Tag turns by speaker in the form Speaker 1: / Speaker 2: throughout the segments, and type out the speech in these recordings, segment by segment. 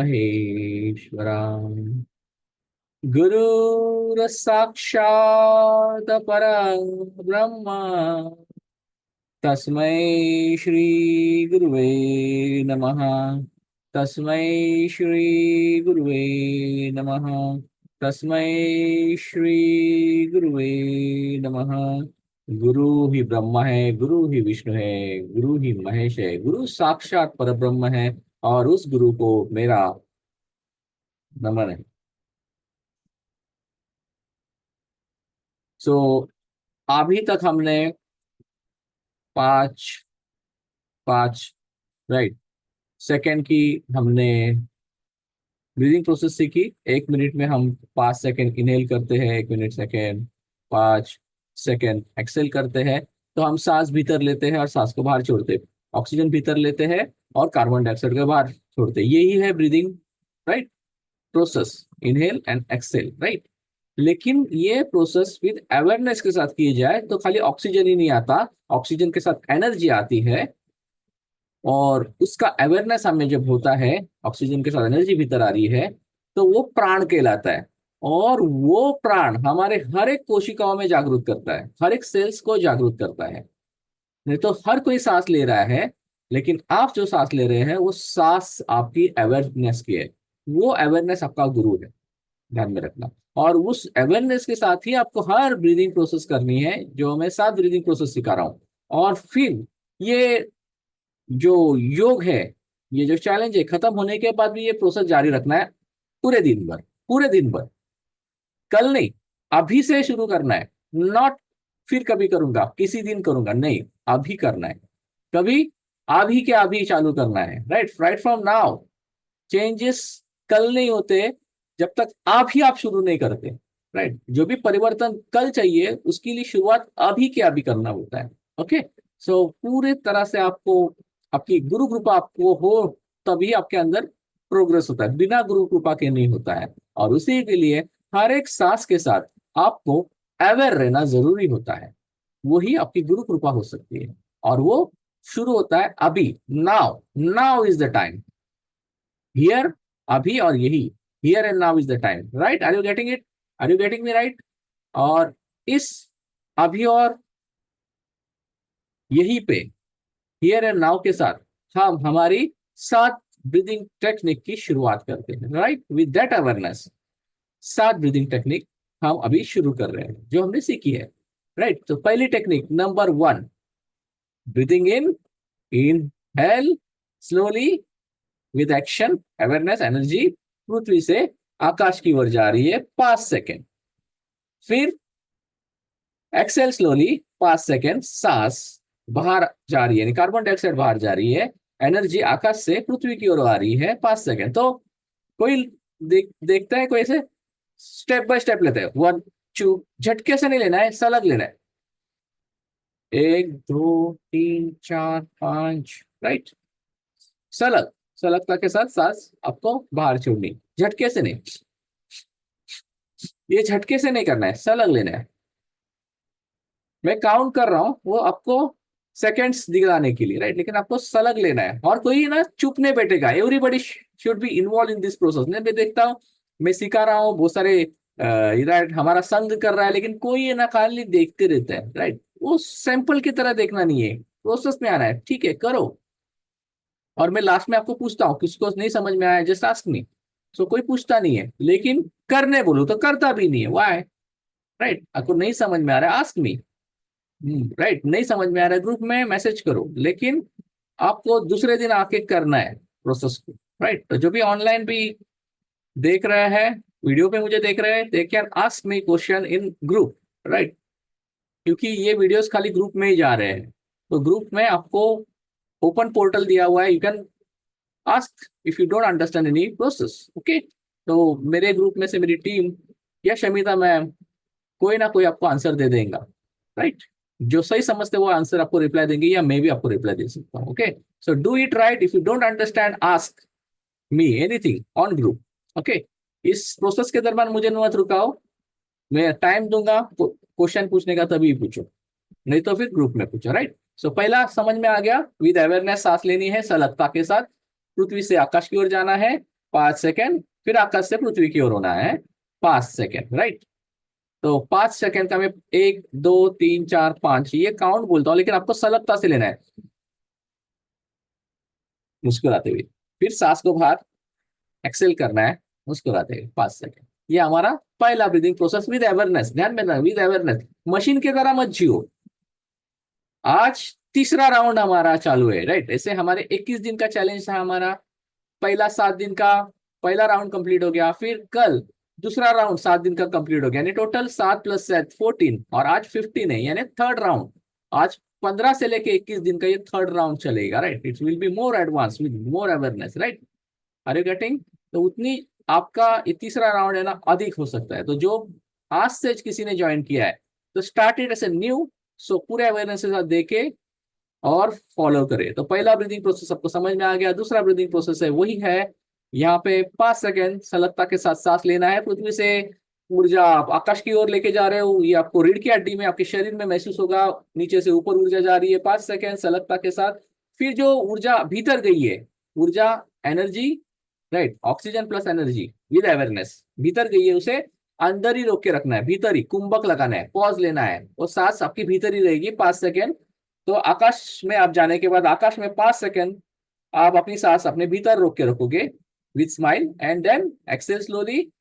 Speaker 1: महेश्वराम् गुरुः साक्षात् परं ब्रह्म तस्मै श्री गुरुवे नमः। तस्मै श्री गुरुवे नमः। तस्मै श्री गुरुवे नमः। गुरु ही ब्रह्मा है, गुरु ही विष्णु है, गुरु ही महेश है, गुरु साक्षात परब्रह्म है। और उस गुरु को मेरा नमन है। सो अभी तक हमने पांच पांच राइट सेकंड की हमने ब्रीदिंग प्रोसेस सीखी। 1 मिनट में हम 5 सेकंड इनहेल करते हैं, 1 मिनट सेकंड 5 सेकंड एक्सेल करते हैं। तो हम सांस भीतर लेते हैं और सांस को बाहर छोड़ते हैं, ऑक्सीजन भीतर लेते हैं और कार्बन डाइऑक्साइड को बाहर छोड़ते हैं। यही है breathing right process, inhale and exhale right. लेकिन ये प्रोसेस विद अवेयरनेस के साथ की जाए तो खाली ऑक्सीजन ही नहीं आता, ऑक्सीजन के साथ एनर्जी आती है। और उसका अवेयरनेस हमें जब होता है, ऑक्सीजन के साथ एनर्जी भीतर आ रही है, तो वो प्राण कहलाता है। और वो प्राण हमारे हर एक कोशिकाओं में जागरूक करता है, हर एक सेल्स को जागरूक करता है। नहीं तो हर कोई सांस ले रहा है, लेकिन आप जो सांस ले रहे हैं वो सांस आपकी अवेयरनेस की है। वो अवेयरनेस आपका गुरु है, ध्यान में रखना। और उस अवेयरनेस के साथ ही आपको हर ब्रीदिंग प्रोसेस करनी है, जो मैं 7 ब्रीदिंग प्रोसेस सिखा रहा हूं। और फिर ये जो योग है, ये जो चैलेंज है, खत्म होने के बाद भी ये प्रोसेस जारी रखना है पूरे दिन भर, पूरे दिन भर। कल नहीं, अभी से शुरू करना है। नॉट फिर कभी करूंगा, किसी दिन करूंगा, नहीं, अभी करना है। कभी अभी के अभी चालू करना है, right right from now. Changes कल नहीं होते जब तक आप शुरू नहीं करते, राइट। जो भी परिवर्तन कल चाहिए उसके लिए शुरुआत अभी के अभी करना होता है। ओके। सो पूरे तरह से आपको आपकी गुरु कृपा आपको हो, तभी आपके अंदर प्रोग्रेस होता है, बिना गुरु कृपा के नहीं होता है। और उसी के लिए हर एक सांस के साथ आपको अवेयर रहना जरूरी होता है। वही आपकी गुरु कृपा हो सकती है। और वो शुरू होता है अभी, now. Now is the time, here, अभी और यही, here and now is the time, right. Are you getting it? Are you getting me right? और इस अभी और यही पे, हियर एंड नाउ के साथ हम हमारी 7 ब्रीदिंग टेक्निक की शुरुआत करते हैं, right. With that awareness 7 breathing technique हम अभी शुरू कर रहे हैं, जो हमने सीखी है, राइट। तो पहली technique number 1, breathing in, inhale slowly with action, awareness, energy पृथ्वी से आकाश की ओर जा रही है 5 सेकेंड। फिर एक्सेल स्लोली 5 सेकेंड, सांस बाहर जा रही है, यानी कार्बन डाइऑक्साइड बाहर जा रही है, एनर्जी आकाश से पृथ्वी की ओर आ रही है 5 सेकेंड। तो कोई देखता है, कोई ऐसे स्टेप बाय स्टेप लेते हैं। 1 2, झटके से नहीं लेना है, सलग लेना है। 1 2 3 4 5, राइट। सलग, सलगता के साथ सांस आपको बाहर छोड़नी, झटके से नहीं। ये झटके से नहीं करना है, सलग लेना है। मैं काउंट कर रहा हूं वो आपको सेकंड्स दिखाने के लिए, राइट, लेकिन आपको सलग लेना है। और कोई ना चुप नहीं बैठेगा, everybody should be involve in this process. मैं देखता हूँ, मैं सिखा रहा हूँ, बहुत सारे राइट हमारा संग कर रहा है, लेकिन कोई है ना खाली देखते रहता है, राइट। वो सैंपल की तरह देखना नहीं है, प्रोसेस में आना है, ठीक है, करो। और मैं लास्ट में आपको पूछता हूँ, किसको नहीं समझ में आया जस्ट आस्क मी। सो कोई पूछता नहीं है, लेकिन करने बोलो तो करता भी नहीं है, वाई? राइट, आपको नहीं समझ में आ रहा है, आस्क मी। राइट, नहीं समझ में आ रहा है, ग्रुप में मैसेज करो, लेकिन आपको दूसरे दिन आके करना है प्रोसेस को, राइट। तो जो भी ऑनलाइन भी देख रहे हैं, वीडियो पे मुझे देख रहे हैं, they can ask me question in group, right. क्योंकि ये वीडियोस खाली ग्रुप में ही जा रहे हैं, तो ग्रुप में आपको ओपन पोर्टल दिया हुआ है, you can ask if you don't understand any process, okay. तो मेरे ग्रुप में से मेरी टीम या शमिता मैम, कोई ना कोई आपको आंसर दे देगा, राइट। जो सही समझते वो आंसर आपको रिप्लाई देंगे, या मैं भी आपको रिप्लाई दे सकता हूँ, okay. So do it right, if you don't understand ask me anything on group, okay. इस प्रोसेस के दरमियान मुझे मत रुकाओ, मैं टाइम दूंगा क्वेश्चन पूछने का, तभी पूछो, नहीं तो फिर ग्रुप में पूछो, राइट। सो पहला समझ में आ गया, विद अवेयरनेस सांस लेनी है सलगता के साथ, पृथ्वी से आकाश की ओर जाना है, 5 सेकेंड, फिर आकाश से पृथ्वी की ओर होना है 5 सेकेंड, राइट। तो 5 सेकेंड का मैं 1 2 3 4 5 ये काउंट बोलता हूँ, लेकिन आपको सलगता से लेना है, मुस्कुराते हुए। फिर सांस को बाहर एक्सेल करना है, मुस्कुराते हुए 5 सेकेंड। ये हमारा पहला ब्रीदिंग प्रोसेस विद अवेयरनेस। ध्यान में, विद अवेयरनेस, मशीन की तरह मत जियो। आज तीसरा राउंड हमारा चालू है, राइट। ऐसे हमारे 21 दिन का चैलेंज था हमारा। पहला 7 दिन का पहला राउंड कंप्लीट हो गया, फिर कल दूसरा राउंड 7 दिन का कंप्लीट हो गया, यानी टोटल 7 + 7 14, और आज 15 है, यानी थर्ड राउंड। आज 15 से लेके 21 दिन का ये थर्ड राउंड चलेगा, right. It will be more advance with more awareness, right. Are you getting? तो उतनी आपका ये तीसरा राउंड है ना अधिक हो सकता है। तो जो आज से किसी ने ज्वाइन किया है, तो स्टार्टेड एस ए न्यू, सो पूरे अवेयरनेस के साथ देखे और फॉलो करे। तो पहला ब्रीदिंग प्रोसेस आपको समझ में आ गया। दूसरा ब्रीदिंग प्रोसेस है वही है, यहाँ पे 5 सेकेंड सलगता के साथ सांस लेना है। पृथ्वी से ऊर्जा आप आकाश की ओर लेके जा रहे हो, ये आपको रीढ़ की हड्डी में आपके शरीर में महसूस होगा। नीचे से ऊपर ऊर्जा जा रही है 5 सेकेंड सलगता के साथ। फिर जो ऊर्जा भीतर गई है, ऊर्जा, energy, right, oxygen plus energy with awareness भीतर गई है, उसे अंदर ही रोक के रखना है, भीतर ही कुंभक लगाना है, पॉज लेना है, वो सांस आपकी भीतर ही रहेगी 5 सेकेंड। तो आकाश में आप जाने के बाद आकाश में 5 सेकेंड आप अपनी सांस अपने भीतर रोक के रखोगे with smile, and then exhale slowly,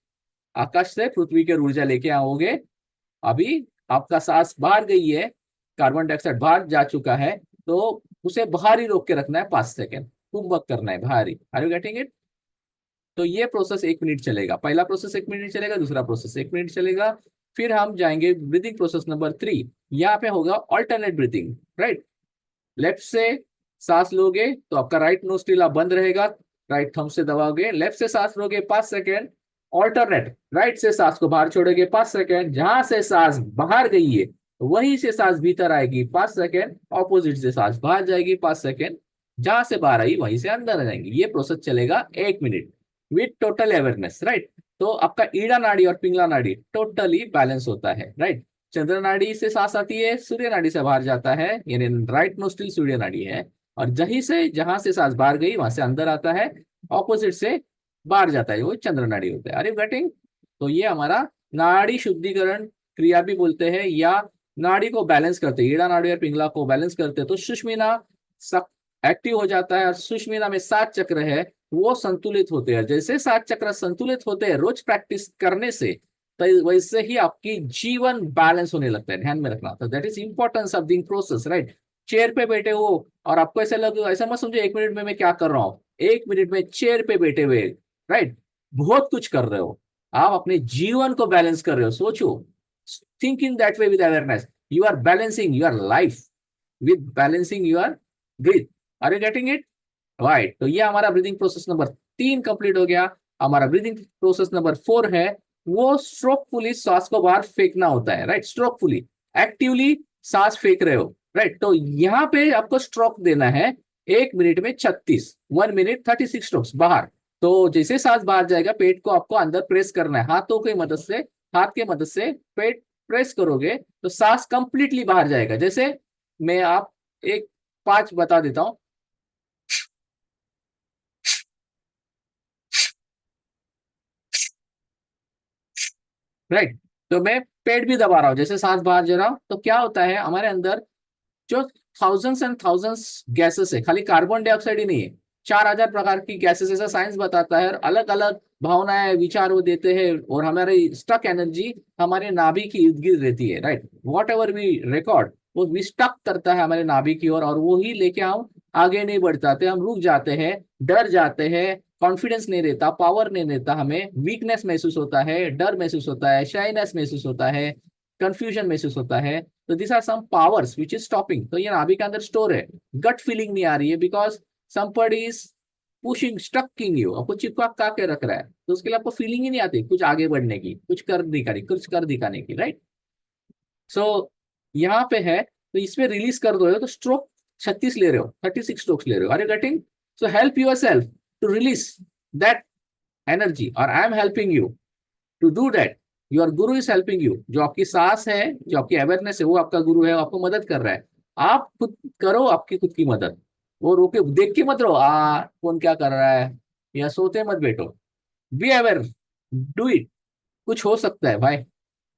Speaker 1: आकाश से पृथ्वी की ऊर्जा लेके आओगे। अभी आपका सांस बाहर गई है, कार्बन डाइऑक्साइड बाहर जा चुका है, तो उसे बाहर ही रोक के रखना है 5 सेकेंड, कुंभक करना है बाहर ही। Are you getting it? तो ये प्रोसेस 1 मिनट चलेगा। पहला प्रोसेस 1 मिनट चलेगा, दूसरा प्रोसेस 1 मिनट चलेगा। फिर हम जाएंगे ब्रीदिंग प्रोसेस नंबर 3। यहाँ पे होगा ऑल्टरनेट ब्रीदिंग, राइट। लेफ्ट से सांस लोगे तो आपका राइट नोस्ट्रिल बंद रहेगा, राइट थंब से दबाओगे। लेफ्ट से सांस लोगे 5 सेकेंड, ऑल्टरनेट राइट से सांस को बाहर छोड़ोगे 5 सेकेंड। जहां से सांस बाहर गई है वहीं से सांस भीतर आएगी 5 सेकेंड, ऑपोजिट से सांस बाहर जाएगी 5 सेकेंड, जहां से बाहर आई वहीं से अंदर आ जाएंगी। ये प्रोसेस चलेगा 1 minute with total awareness, right. तो आपका ईड़ा नाड़ी और पिंगला नाड़ी टोटली बैलेंस होता है, राइट। चंद्र नाड़ी से सांस आती है, सूर्य नाड़ी से बाहर जाता है, यानी राइट नोस्ट्रिल सूर्य नाड़ी है, और जहां से सांस बाहर गई वहां से अंदर आता है, ऑपोजिट से बाहर जाता है, वो चंद्र नाड़ी होता है। अरे गेटिंग? तो ये हमारा नाड़ी शुद्धिकरण क्रिया भी बोलते हैं, या नाड़ी को बैलेंस करते हैं, ईड़ा नाड़ी और पिंगला को बैलेंस करते हैं। तो सुषुम्ना एक्टिव हो जाता है, और सुषुम्ना में 7 चक्र है, वो संतुलित होते हैं। जैसे 7 चक्र संतुलित होते हैं रोज प्रैक्टिस करने से, तो वैसे ही आपकी जीवन बैलेंस होने लगता है। ध्यान में रखना, तो that is importance of दिंग process, right. Chair पे बैठे हो और आपको ऐसा लगे, ऐसा मत समझो 1 मिनट में मैं क्या कर रहा हूँ। 1 मिनट में चेयर पे बैठे हुए, राइट, बहुत कुछ कर रहे हो। आप अपने जीवन को बैलेंस कर रहे हो। सोचो, think in that way with awareness, you are balancing your life with balancing your breath. Are you getting it? Right. तो ये हमारा ब्रीदिंग प्रोसेस नंबर 3 कंप्लीट हो गया। हमारा ब्रीदिंग प्रोसेस नंबर 4 है, वो स्ट्रोकफुली सांस को बाहर फेंकना होता है, राइट। स्ट्रोकफुली, एक्टिवली सांस फेंक रहे हो, राइट। तो यहाँ पे आपको स्ट्रोक देना है 1 मिनट में 36, 1 मिनट 36 स्ट्रोक्स बाहर। तो जैसे सांस बाहर जाएगा, पेट को आपको अंदर प्रेस करना है, हाथों की मदद से, हाथ के मदद से पेट प्रेस करोगे तो सांस कंप्लीटली बाहर जाएगा। जैसे मैं आप एक 5 बता देता हूं, राइट। तो मैं पेट भी दबा रहा हूँ, जैसे सांस बाहर जा रहा हूँ, तो क्या होता है हमारे अंदर जो थाउजेंड्स एंड थाउजेंड्स गैसेस है, खाली कार्बन डाइऑक्साइड ही नहीं है, 4000 प्रकार की गैसेस, ऐसा साइंस बताता है। और अलग अलग भावनाएं, विचार वो देते हैं, और हमारी स्टक एनर्जी हमारे नाभि की इर्द गिर्द रहती है, right. Whatever we record वो वी स्टक करता है हमारे नाभि की ओर, और वो ही लेके हम आगे नहीं बढ़ जाते, हम रुक जाते हैं, डर जाते हैं, कॉन्फिडेंस नहीं रहता, पावर नहीं रहता, हमें वीकनेस महसूस होता है, डर महसूस होता है, शाइनेस महसूस होता है, कंफ्यूजन महसूस होता है। तो this are some powers which is stopping. तो ये नाभि के अंदर स्टोर है। गट फीलिंग नहीं आ रही है because somebody is pushing, sticking you, आपको चिपका के रख रहा है, तो उसके लिए आपको फीलिंग ही नहीं आती कुछ आगे बढ़ने की, कुछ कर दिखाने की, राइट। सो यहाँ पे है, तो इसमें रिलीज कर दो, तो स्ट्रोक 36 ले रहे हो, 36 स्ट्रोक्स ले रहे हो। Are you getting? So help yourself to release that energy, और I am helping you to do that. Your guru is helping you. जो आपकी सांस है, जो आपकी अवेयरनेस है, वो आपका गुरु है, वो आपको मदद कर रहा है। आप खुद करो आपकी खुद की मदद, वो रोके देख के मत रहो, कौन क्या कर रहा है, या सोते मत बैठो, बी अवेयर, डू इट, कुछ हो सकता है भाई।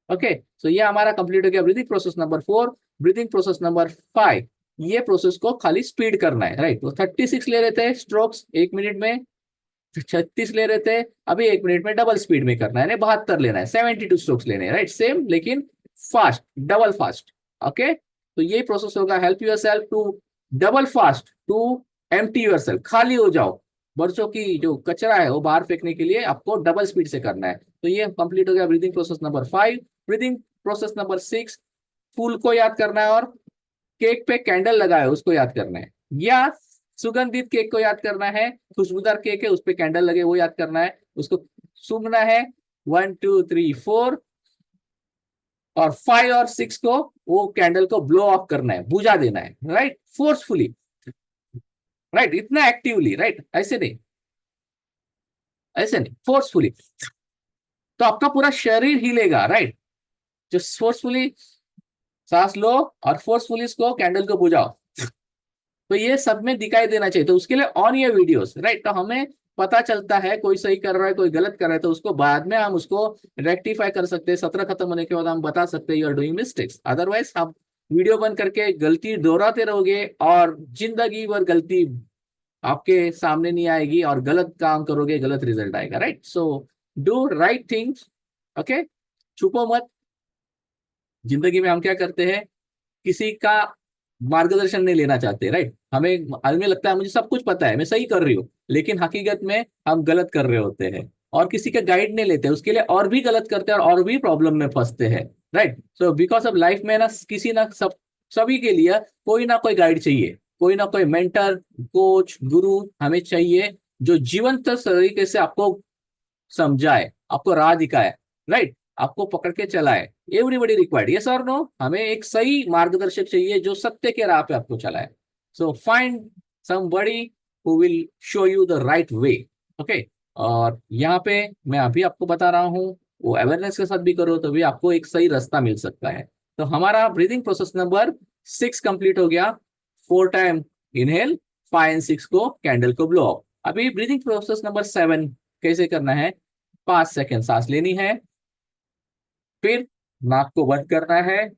Speaker 1: ओके, सो ये हमारा कंप्लीट हो गया breathing process number 4। Breathing process number 5, ये प्रोसेस को खाली स्पीड करना है, राइट। तो 36 ले रहे थे स्ट्रोक्स 1 मिनट में, 36 ले रहे थे, अभी 1 मिनट में डबल स्पीड में करना है, 72 लेना है, 72 स्ट्रोक्स लेने हैं, राइट, सेम लेकिन फास्ट, डबल फास्ट। ओके, तो ये प्रोसेस होगा, help yourself to double fast, to empty yourself, खाली हो जाओ, बरसों की जो कचरा है वो बाहर फेंकने के लिए आपको डबल स्पीड से करना है। तो ये कंप्लीट हो गया breathing process number 5। Breathing process number 6, फूल को याद करना है और केक पे कैंडल लगाए उसको याद करना है, या सुगंधित केक को याद करना है, खुशबूदार केक है उस पे कैंडल लगे वो याद करना है, उसको सूंघना है 1 2 3 4, और 5 और 6 को वो कैंडल को ब्लो ऑफ करना है, बुझा देना है, राइट, फोर्सफुली, राइट, इतना एक्टिवली, राइट, ऐसे नहीं, ऐसे नहीं, फोर्सफुली, तो आपका पूरा शरीर हिलेगा, राइट। जो फोर्सफुली सांस लो और फोर्सफुली इसको कैंडल को बुझाओ, तो ये सब में दिखाई देना चाहिए, तो उसके लिए ऑन ये वीडियोस, राइट, तो हमें पता चलता है कोई सही कर रहा है कोई गलत कर रहा है, तो उसको बाद में हम उसको रेक्टिफाई कर सकते हैं, सत्र खत्म होने के बाद हम बता सकते हैं you are doing mistakes. Otherwise आप वीडियो बंद करके गलती दोहराते रहोगे और जिंदगी भर गलती आपके सामने नहीं आएगी, और गलत काम करोगे गलत रिजल्ट आएगा, right. So do right things, okay, छुपो मत। जिंदगी में हम क्या करते हैं, किसी का मार्गदर्शन नहीं लेना चाहते, राइट, हमें लगता है मुझे सब कुछ पता है मैं सही कर रही हूँ, लेकिन हकीकत में हम गलत कर रहे होते हैं, और किसी का गाइड नहीं लेते, उसके लिए और भी गलत करते हैं और भी प्रॉब्लम में फंसते हैं, right. So because of life में ना किसी ना सभी के लिए कोई ना कोई गाइड चाहिए, कोई ना कोई मेंटर, कोच, गुरु हमें चाहिए, जो जीवंत तरीके से आपको समझाए, आपको राह दिखाए, राइट, आपको पकड़ के चलाए। एवरीबडी रिक्वायर्ड, यस और नो, हमें एक सही मार्गदर्शक चाहिए जो सत्य के राह पे आपको चलाए। So find somebody who will show you the right way, okay. और यहाँ पे मैं अभी आपको बता रहा हूँ, वो अवेयरनेस के साथ भी करो तो भी आपको एक सही रास्ता मिल सकता है। तो हमारा ब्रीदिंग प्रोसेस नंबर 6 कंप्लीट हो गया, 4 टाइम इनहेल, 5 और 6 को कैंडल को ब्लो ऑफ। अभी ब्रीदिंग प्रोसेस नंबर 7 कैसे करना है, 5 सेकेंड सांस लेनी है, फिर नाक को बंद करना है,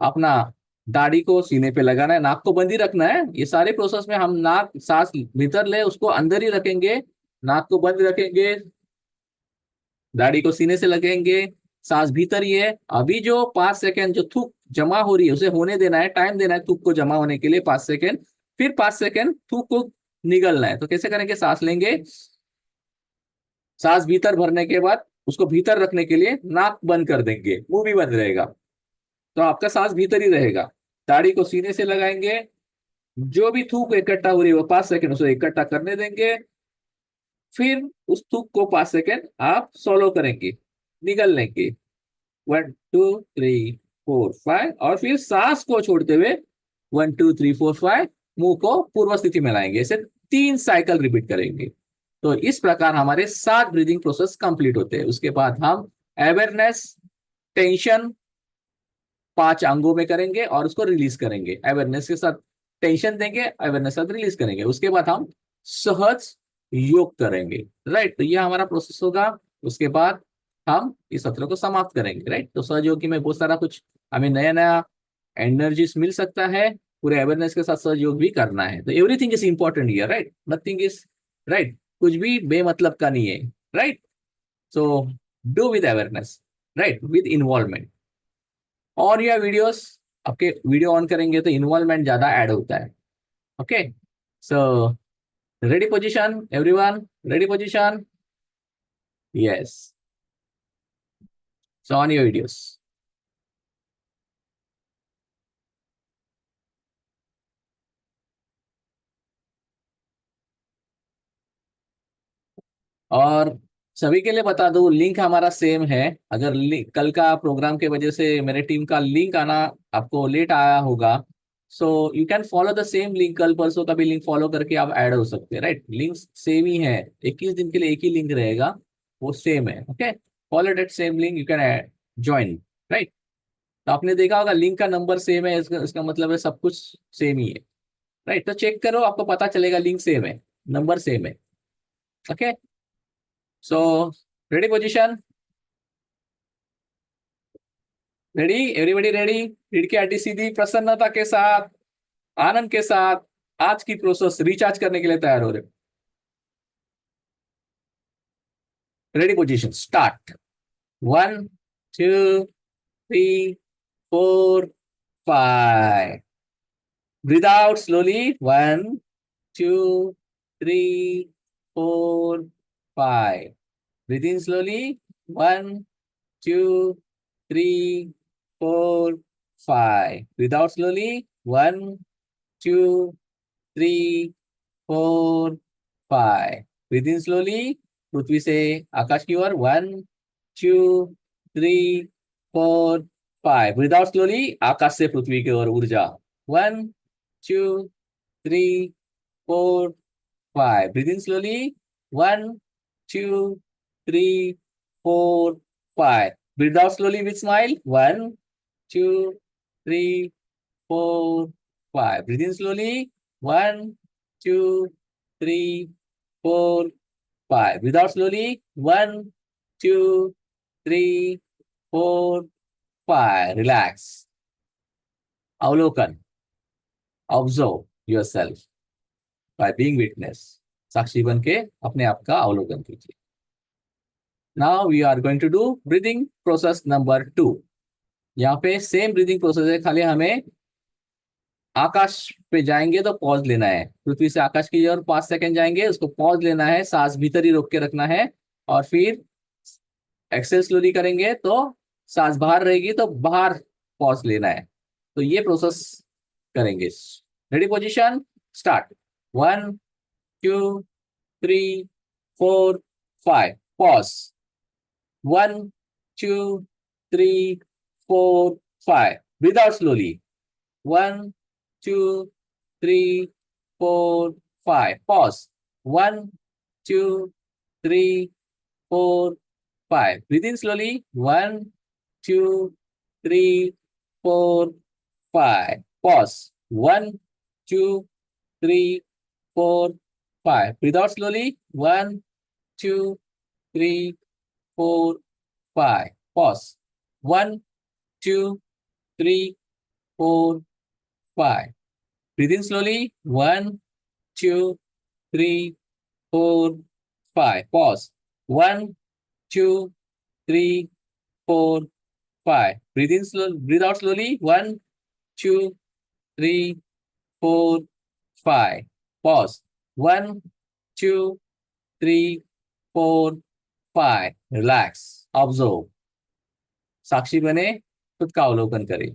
Speaker 1: अपना दाढ़ी को सीने पे लगाना है, नाक को बंद ही रखना है, ये सारे प्रोसेस में हम नाक सांस भीतर ले उसको अंदर ही रखेंगे, नाक को बंद रखेंगे, दाढ़ी को सीने से लगेंगे, सांस भीतर ही है। अभी जो 5 सेकेंड जो थूक जमा हो रही है उसे होने देना है, टाइम देना है थूक को जमा होने के लिए 5 सेकेंड, फिर 5 सेकेंड थूक को निगलना है। तो कैसे करेंगे, सांस लेंगे, सांस भीतर भरने के बाद उसको भीतर रखने के लिए नाक बंद कर देंगे, मुंह भी बंद रहेगा, तो आपका सांस भीतर ही रहेगा। ताड़ी को सीने से लगाएंगे, जो भी थूक इकट्ठा हो रही है वो 5 सेकेंड उसे इकट्ठा करने देंगे, फिर उस थूक को 5 सेकेंड आप सोलो करेंगे, निगल लेंगे, 1 2 3 4 5, और फिर सांस को छोड़ते हुए 1 2 3 4 5 मुंह को पूर्व स्थिति में लाएंगे, ऐसे 3 साइकिल रिपीट करेंगे। तो इस प्रकार हमारे 7 ब्रीदिंग प्रोसेस कंप्लीट होते हैं। उसके बाद हम अवेयरनेस, टेंशन 5 अंगों में करेंगे और उसको रिलीज करेंगे, अवेयरनेस के साथ टेंशन देंगे, अवेयरनेस के साथ रिलीज करेंगे, उसके बाद हम सहज योग करेंगे, राइट। तो ये हमारा प्रोसेस होगा। उसके बाद हम इस सत्र को समाप्त करेंगे, राइट। तो सहज योग में बहुत सारा कुछ हमें नया नया एनर्जीज मिल सकता है, पूरे अवेयरनेस के साथ सहज योग भी करना है। तो everything is important here, right, nothing is, right, कुछ भी बेमतलब का नहीं है, right. So do with awareness, right, with involvement. और यह वीडियोस, आपके वीडियो ऑन करेंगे तो इन्वॉल्वमेंट ज्यादा ऐड होता है, okay. So ready position everyone, ready position, yes, so on your videos. और सभी के लिए बता दूं, लिंक हमारा सेम है। अगर कल का प्रोग्राम के वजह से मेरे टीम का लिंक आना आपको लेट आया होगा, so you can follow the same link, कल परसों का भी लिंक फॉलो करके आप ऐड हो सकते हैं, राइट। लिंक सेम ही है, 21 दिन के लिए एक ही लिंक रहेगा, वो सेम है, okay. Follow that same link, you can join, right. तो आपने देखा होगा लिंक का नंबर सेम है, इसका मतलब है सब कुछ सेम ही है, राइट। तो चेक करो, आपको पता चलेगा लिंक सेम है, नंबर सेम है। Okay, so ready position, ready everybody ready. Read की आटी सीधी प्रसन्नता के साथ, आनंद के साथ आज की प्रोसेस रिचार्ज करने के लिए तैयार हो रहे। Ready position start. 1 2 3 4 5। Breathe out slowly. 1 2 3 4 5। Breathe in slowly. 1 2 3 4 5। Breathe out slowly. 1 2 3 4 5। Breathe in slowly. पृथ्वी से आकाश की ओर। 1 2 3 4 5। Breathe out slowly. आकाश से पृथ्वी की ओर ऊर्जा। 1 2 3 4 5। Breathe in slowly. 1 2 3 4 5। Breathe out slowly with smile. 1 2 3 4 5। Breathe in slowly. 1 2 3 4 5। Breathe out slowly. 1 2 3 4 5। Relax. अवलोकन। Observe yourself by being witness. साक्षी बन के अपने आप का अवलोकन कीजिए। Now we are going to do breathing process number 2। यहाँ पे सेम ब्रीदिंग प्रोसेस है, खाली हमें आकाश पे जाएंगे तो पॉज लेना है। पृथ्वी से आकाश की ओर 5 सेकंड जाएंगे, उसको पॉज लेना है, सांस भीतर ही रोक के रखना है। और फिर एक्सेल स्लोली करेंगे तो सांस बाहर रहेगी तो बाहर पॉज लेना है। तो ये प्रोसेस करेंगे। Ready position start. 1 2 3 4 5। Pause. 1 2 3 4 5। Breathe out slowly. 1 2 3 4 5। Pause. 1 2 3 4 5। Breathe in slowly. 1 2 3 4 5। Pause. 1 2 3 4 5। Breathe out slowly. 1 2 3 4 5। Pause. 1 2 3 4 5। Breathe in slowly. 1 2 3 4 5। Pause. 1 2 3 4 5। Breathe in slow, breathe out slowly. 1 2 3 4 5। Pause. 1 2 3 4 5। Relax. Observe. साक्षी बने, खुद का अवलोकन करें।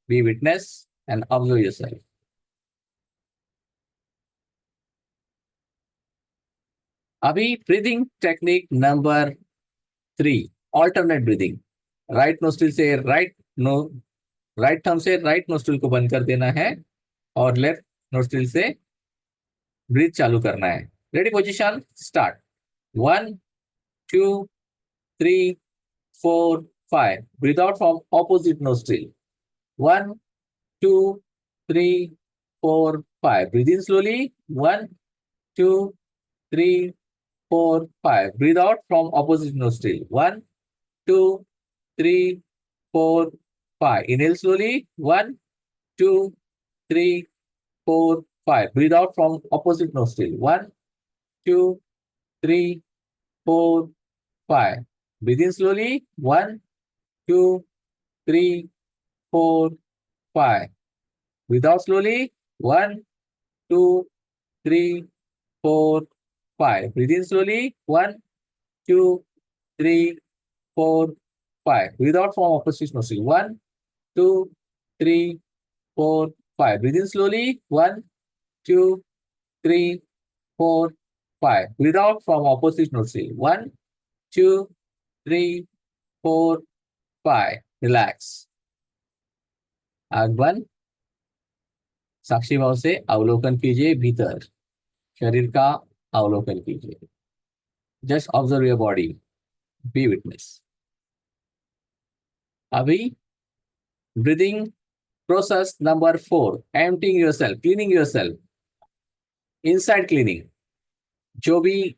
Speaker 1: Be witness and observe yourself. अभी breathing technique number 3, alternate breathing. Right nostril से right no right thumb से right nostril को बंद कर देना है और लेफ्ट नोस्ट्रिल से ब्रीथ चालू करना है। Ready position start. 1 2 3 4 5। Breathe out from opposite nostril. 1 2 3 4 5। Breathe in slowly. 1 2 3 4 5। Breathe out from opposite nostril. 1 2 3 4 5. Inhale slowly. 1 2 3 4 5. Breathe out from opposite nostril. 1 2 3 4 5. Breathe in slowly. 1 2 3 4 5. Breathe out slowly. 1 2 3 4 5. Breathe in slowly. 1 2 3 4 5. Breathe out from opposite nostril. 1 2 3 4 5. Breathe in slowly. 1 2 3 4 5. Breathe out from opposite nostril. 1 2 3 4 5. Relax. आंख बंद। साक्षी भाव से अवलोकन कीजिए, भीतर शरीर का अवलोकन कीजिए। Just observe your body, be witness. अभी breathing process number 4, emptying yourself, cleaning yourself. Inside cleaning. जो भी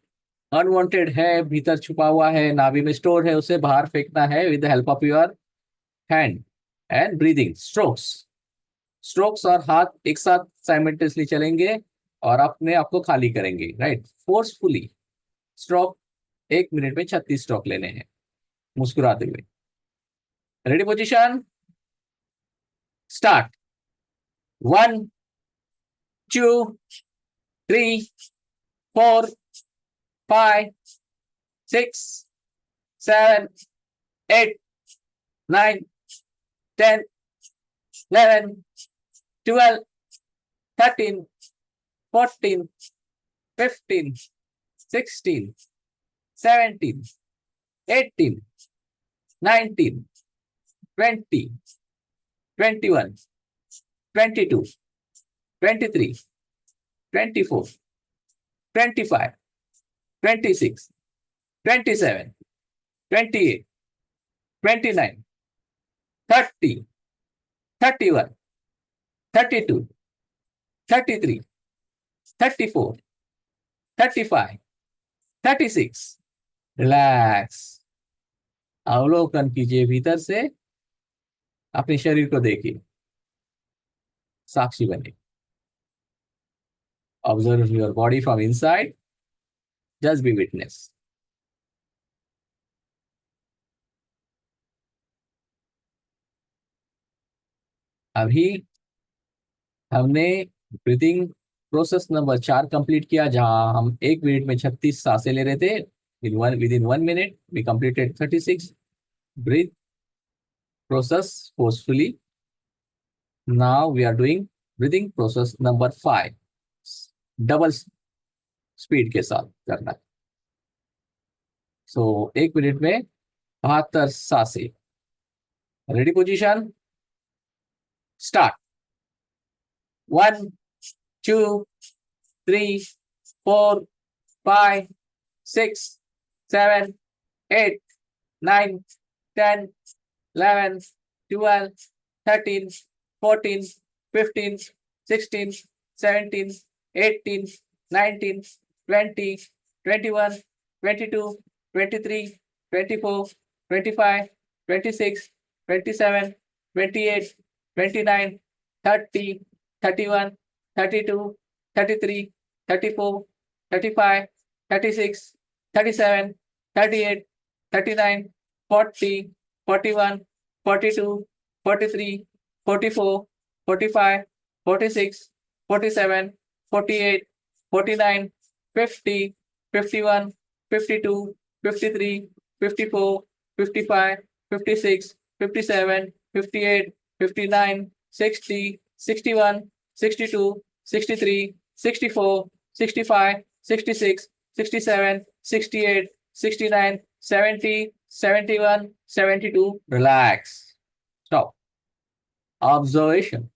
Speaker 1: अनवांटेड है, भीतर छुपा हुआ है, नाभि में स्टोर है, उसे बाहर फेंकना है with the help of your hand and breathing strokes. Strokes और हाथ एक साथ साइमल्टेनियसली चलेंगे और अपने आप को खाली करेंगे, राइट, फोर्सफुली। स्ट्रोक, 1 मिनट में 36 स्ट्रोक लेने हैं मुस्कुराते हुए। Ready, position, start. रिलैक्स। अवलोकन कीजिए भीतर से, अपने शरीर को देखिए, साक्षी बने। Observe your body from inside, just be witness. अभी हमने ब्रीथिंग प्रोसेस नंबर 4 कंप्लीट किया, जहां हम 1 मिनट में 36 सांसें ले रहे थे। Within 1 minute we completed 36 breath process forcefully. Now we are doing breathing process number 5, double speed के साथ करना है। सो 1 मिनट में 72 सांसें। Ready, position, start. Relax, stop. Observation,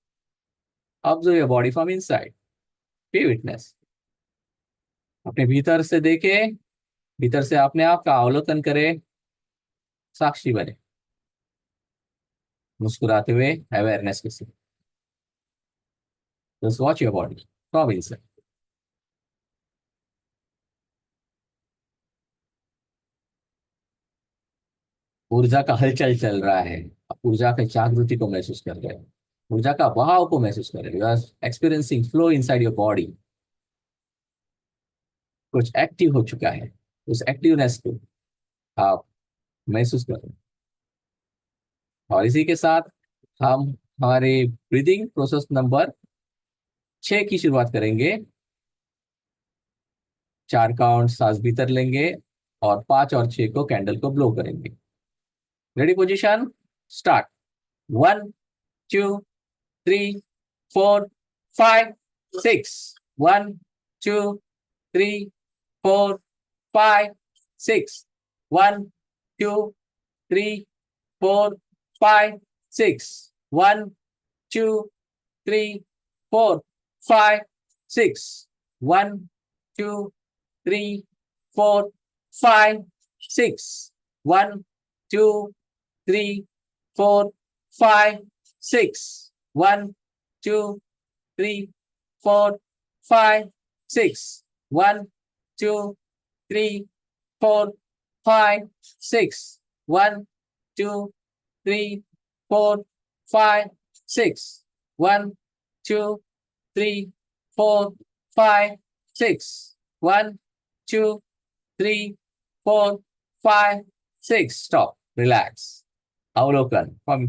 Speaker 1: observe your body from inside, B witness. अपने भीतर से देखे, भीतर से अपने आप का अवलोकन करे, साक्षी बने, मुस्कुराते हुए अवेयरनेस के साथ। Just watch your body from inside. ऊर्जा का हलचल चल रहा है, आप ऊर्जा की जागृति को महसूस कर रहे हैं, ऊर्जा का बहाव को महसूस कर रहे हैं। You are experiencing flow inside your body. कुछ एक्टिव हो चुका है, उस एक्टिवनेस को आप महसूस कर रहे हैं। और इसी के साथ हम हमारे ब्रीदिंग प्रोसेस नंबर 6 की शुरुआत करेंगे। 4 काउंट सांस भीतर लेंगे और 5 और 6 को कैंडल को ब्लो करेंगे। Ready, position, start. 1 2 3 4 5 6। 1 2 3 4 5 6। 1 2 3 4 5 6। 1 2 3 4 5 6। 1 2 3 4 5 6। 1 2 3 4 5 6। 1 2 3 4 5 6। 3, 4, 5, 6. 1, 2, 3, 4, 5, 6. 1, 2, 3, 4, 5, 6. 1, 2, 3, 4, 5, 6. Stop. Relax. अवलोकन from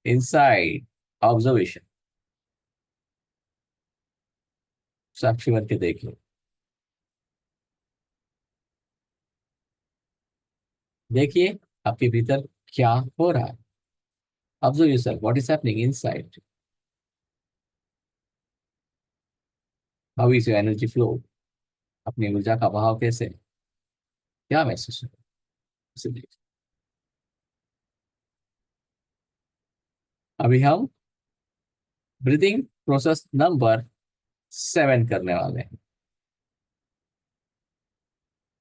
Speaker 1: inside. Observation. साक्षी बन के देखिए। देखिए आपके भीतर क्या हो रहा है। Observe yourself. What is happening inside? How is your energy flow? अपनी ऊर्जा का बहाव कैसे है? क्या महसूस हो? उसे देखिए। अभी हम ब्रीदिंग प्रोसेस नंबर 7 करने वाले हैं।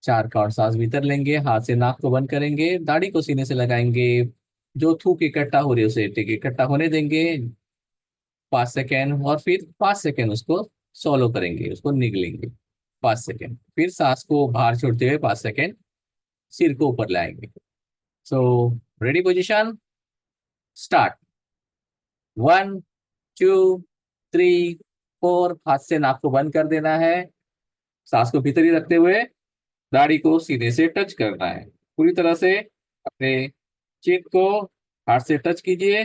Speaker 1: 4 काउंट सांस भीतर लेंगे, हाथ से नाक को बंद करेंगे, दाढ़ी को सीने से लगाएंगे, जो थूक इकट्ठा हो रही है उसे इकट्ठा होने देंगे 5 सेकेंड, और फिर 5 सेकेंड उसको सॉलो करेंगे, उसको निगलेंगे 5 सेकेंड, फिर सांस को बाहर छोड़ते हुए 5 सेकेंड सिर को ऊपर लाएंगे। So ready position, start. 1, 2, 3, 4। हाथ से नाक को बंद कर देना है, सांस को भीतर ही रखते हुए दाढ़ी को सीने से टच करना है पूरी तरह से। अपने चिन को हाथ से टच कीजिए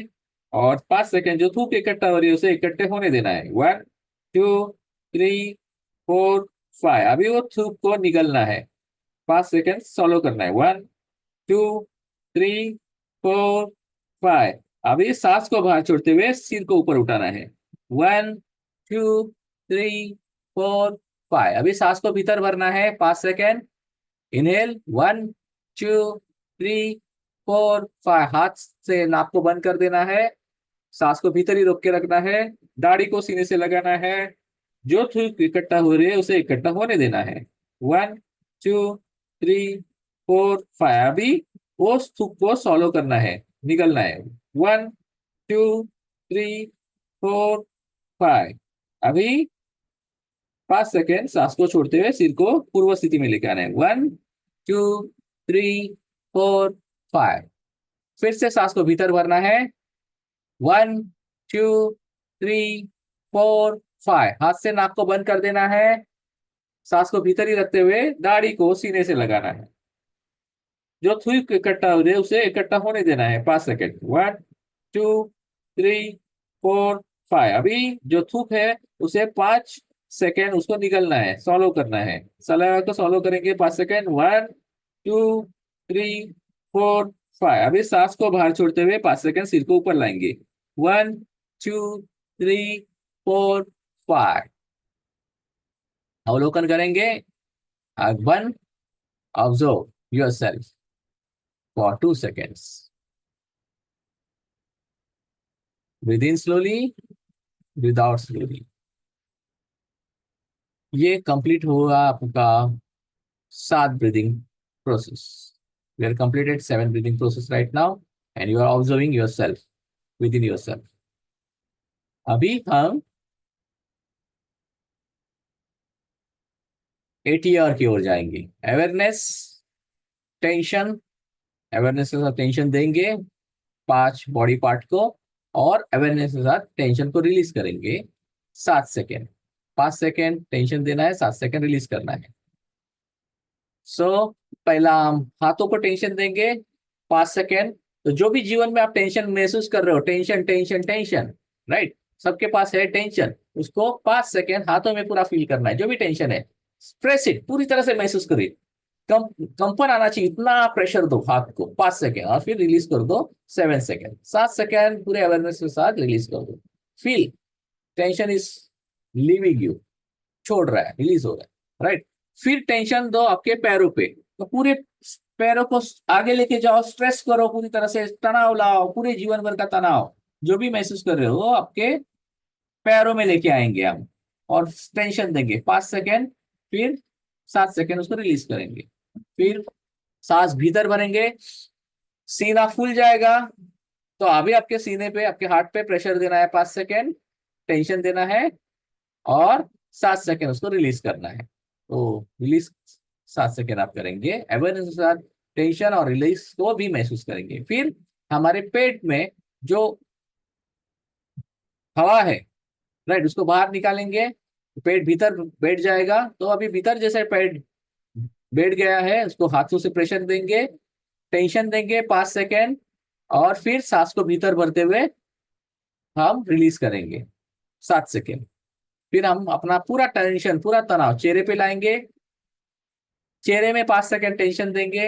Speaker 1: और 5 सेकेंड जो थूक इकट्ठा हो रही है उसे इकट्ठे होने देना है। 1, 2, 3, 4, 5। अभी वो थूक को निगलना है, 5 सेकेंड सॉलो करना है। 1, 2, 3, 4, 5। अभी सांस को बाहर छोड़ते हुए सिर को ऊपर उठाना है। 1, 2, 3, 4, 5। अभी सांस को भीतर भरना है 5 सेकेंड। इनहेल 1, 2, 3, 4, 5। हाथ से नाक को बंद कर देना है, सांस को भीतर ही रोक के रखना है, दाढ़ी को सीने से लगाना है, जो थूक इकट्ठा हो रही है उसे इकट्ठा होने देना है। 1, 2, 3, 4, 5। अभी वो थूक को सॉलो करना है, निकलना है। 1, 2, 3, 4, 5। अभी 5 सेकेंड सांस को छोड़ते हुए सिर को पूर्व स्थिति में लेके आना है। 1, 2, 3, 4, 5। फिर से सांस को भीतर भरना है। 1, 2, 3, 4, 5। हाथ से नाक को बंद कर देना है, सांस को भीतर ही रखते हुए दाढ़ी को सीने से लगाना है, जो थूक इकट्ठा हो जाए उसे इकट्ठा होने देना है 5 सेकेंड। 1, 2, 3, 4, 5। अभी जो थूक है उसे 5 सेकेंड उसको निकलना है, सॉलो करना है। सलाइवा को सॉलो करेंगे 5 सेकेंड। 1, 2, 3, 4, 5। अभी सांस को बाहर छोड़ते हुए 5 सेकेंड सिर को ऊपर लाएंगे। 1, 2, 3, 4, 5। अवलोकन करेंगे। आंख बंद। Observe yourself for 2 seconds। Breathe in slowly, breathe out slowly. ये कंप्लीट हुआ आपका 7 breathing process. We are completed 7 breathing process right now, and you are observing yourself within yourself. अभी हम ATR की ओर जाएंगे। Awareness, tension. अवेयरनेस के साथ tension देंगे 5 बॉडी पार्ट को, और अवेयरनेस के साथ टेंशन को रिलीज करेंगे 7 सेकेंड। 5 सेकेंड टेंशन देना है, 7 सेकेंड रिलीज करना है। सो पहला हम हाथों को टेंशन देंगे 5 सेकेंड। तो जो भी जीवन में आप टेंशन महसूस कर रहे हो, टेंशन टेंशन टेंशन, राइट, सबके पास है टेंशन, उसको 5 सेकेंड हाथों में पूरा फील करना है। जो भी टेंशन है स्ट्रेस इट, पूरी तरह से महसूस करिए। कम कंपन आना चाहिए, इतना प्रेशर दो हाथ को 5 सेकेंड, और फिर रिलीज कर दो 7 सेकेंड। 7 सेकेंड पूरे अवेयरनेस के साथ रिलीज कर दो। Feel tension is living you, छोड़ रहा है, रिलीज हो रहा है, राइट। फिर टेंशन दो आपके पैरों पे, तो पूरे पैरों को आगे लेके जाओ, स्ट्रेस करो पूरी तरह से, तनाव लाओ, पूरे जीवन भर का तनाव जो भी महसूस कर रहे हो आपके पैरों में लेके आएंगे हम, और टेंशन देंगे 5 सेकेंड। फिर 7 सेकेंड उसको रिलीज करेंगे। फिर सांस भीतर भरेंगे, सीना फूल जाएगा, तो अभी आपके सीने पे, आपके हार्ट पे प्रेशर देना है 5 सेकेंड, टेंशन देना है, और 7 सेकेंड उसको रिलीज करना है। तो रिलीज 7 सेकेंड आप करेंगे अवेयरनेस के साथ, टेंशन और रिलीज को भी महसूस करेंगे। फिर हमारे पेट में जो हवा है, राइट, उसको बाहर निकालेंगे, पेट भीतर बैठ जाएगा। तो अभी भीतर जैसे पेट बैठ गया है, उसको हाथों से प्रेशर देंगे, टेंशन देंगे 5 सेकेंड, और फिर सांस को भीतर भरते हुए हम रिलीज करेंगे 7 सेकेंड। फिर हम अपना पूरा टेंशन, पूरा तनाव चेहरे पे लाएंगे, चेहरे में 5 सेकेंड टेंशन देंगे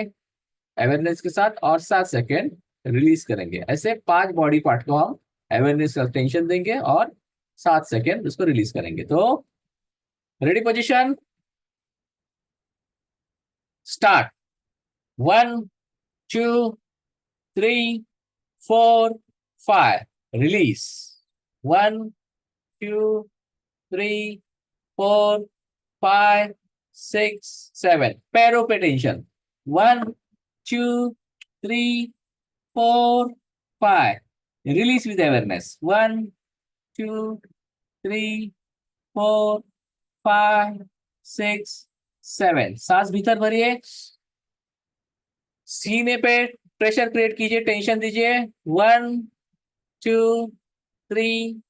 Speaker 1: अवेयरनेस के साथ, और 7 सेकेंड रिलीज करेंगे। ऐसे 5 बॉडी पार्ट को हम अवेयरनेस का टेंशन देंगे और 7 सेकेंड उसको रिलीज करेंगे। तो रेडी, पोजिशन, स्टार्ट। 1, 2, 3, 4, 5, रिलीज। 1, 2, 3, 4, 5, 6, 7, पैरों पे टेंशन। 1, 2, 3, 4, 5, release with awareness. 1, 2, 3, 4, 5, 6, 7, सांस भीतर भरिए, सीने पे प्रेशर क्रिएट कीजिए, टेंशन दीजिए। 1, 2, 3,